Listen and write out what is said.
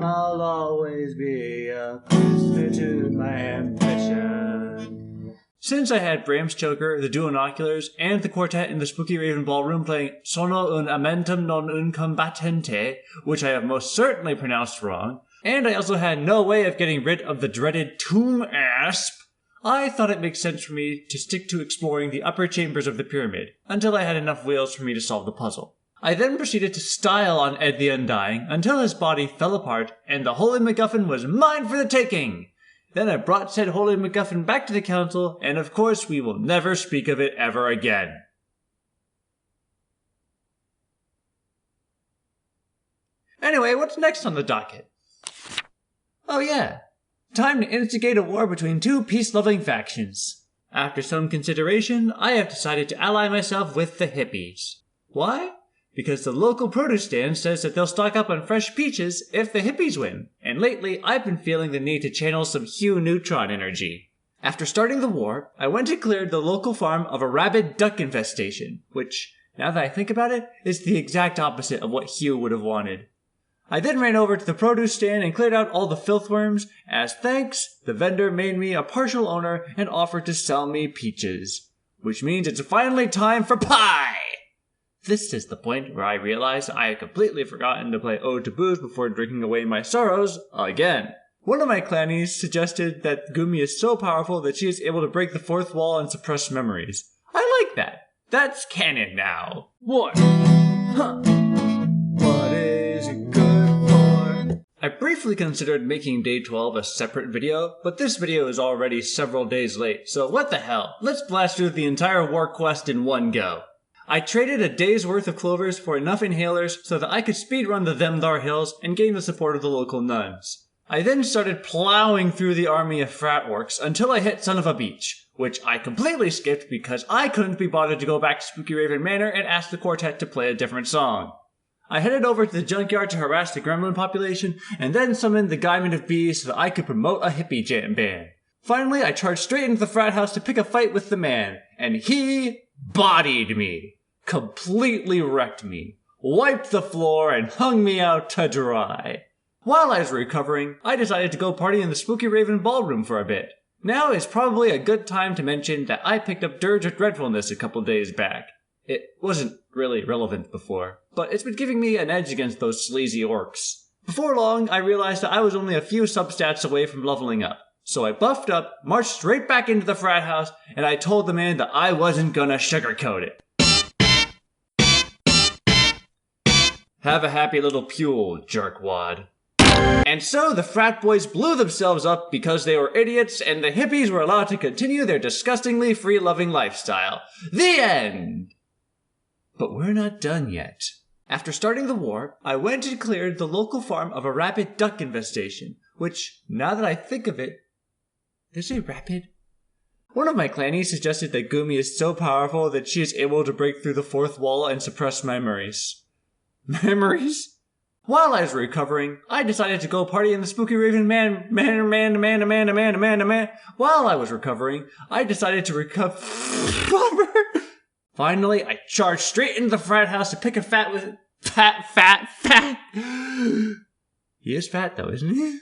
I'll always be a prisoner to my ambition. Since I had Bram's choker, the dual binoculars, and the quartet in the Spooky Raven Ballroom playing Sono un amentum non un combattente, which I have most certainly pronounced wrong, and I also had no way of getting rid of the dreaded tomb asp, I thought it makes sense for me to stick to exploring the upper chambers of the pyramid until I had enough wheels for me to solve the puzzle. I then proceeded to style on Ed the Undying until his body fell apart and the Holy MacGuffin was mine for the taking. Then I brought said Holy MacGuffin back to the council, and of course we will never speak of it ever again. Anyway, what's next on the docket? Oh yeah, time to instigate a war between two peace-loving factions. After some consideration, I have decided to ally myself with the hippies. Why? Because the local produce stand says that they'll stock up on fresh peaches if the hippies win, and lately I've been feeling the need to channel some Hugh Neutron energy. After starting the war, I went and cleared the local farm of a rabid duck infestation, which, now that I think about it, is the exact opposite of what Hugh would have wanted. I then ran over to the produce stand and cleared out all the filthworms. As thanks, the vendor made me a partial owner and offered to sell me peaches. Which means it's finally time for pie! This is the point where I realized I had completely forgotten to play Ode to Booze before drinking away my sorrows again. One of my clannies suggested that Gumi is so powerful that she is able to break the fourth wall and suppress memories. I like that. That's canon now. War. Huh. What is it good for? I briefly considered making Day 12 a separate video, but this video is already several days late, so what the hell? Let's blast through the entire war quest in one go. I traded a day's worth of clovers for enough inhalers so that I could speedrun the Themdar Hills and gain the support of the local nuns. I then started plowing through the army of frat orcs until I hit Son of a Beach, which I completely skipped because I couldn't be bothered to go back to Spooky Raven Manor and ask the quartet to play a different song. I headed over to the junkyard to harass the gremlin population and then summoned the Gaiman of Bees so that I could promote a hippie jam band. Finally, I charged straight into the frat house to pick a fight with the man, and he bodied me. Completely wrecked me, wiped the floor, and hung me out to dry. While I was recovering, I decided to go party in the Spooky Raven Ballroom for a bit. Now is probably a good time to mention that I picked up Dirge of Dreadfulness a couple days back. It wasn't really relevant before, but it's been giving me an edge against those sleazy orcs. Before long, I realized that I was only a few substats away from leveling up. So I buffed up, marched straight back into the frat house, and I told the man that I wasn't gonna sugarcoat it. Have a happy little pule, jerkwad. And so the frat boys blew themselves up because they were idiots and the hippies were allowed to continue their disgustingly free-loving lifestyle. The end! But we're not done yet. After starting the war, I went and cleared the local farm of a rabid duck infestation, which, now that I think of it, is a rapid? One of my clannies suggested that Gumi is so powerful that she is able to break through the fourth wall and suppress memories. Memories? While I was recovering, I decided to go party in the Spooky Raven While I was recovering, I decided to recover. Finally, I charged straight into the frat house to pick a fat with fat. He is fat though, isn't he?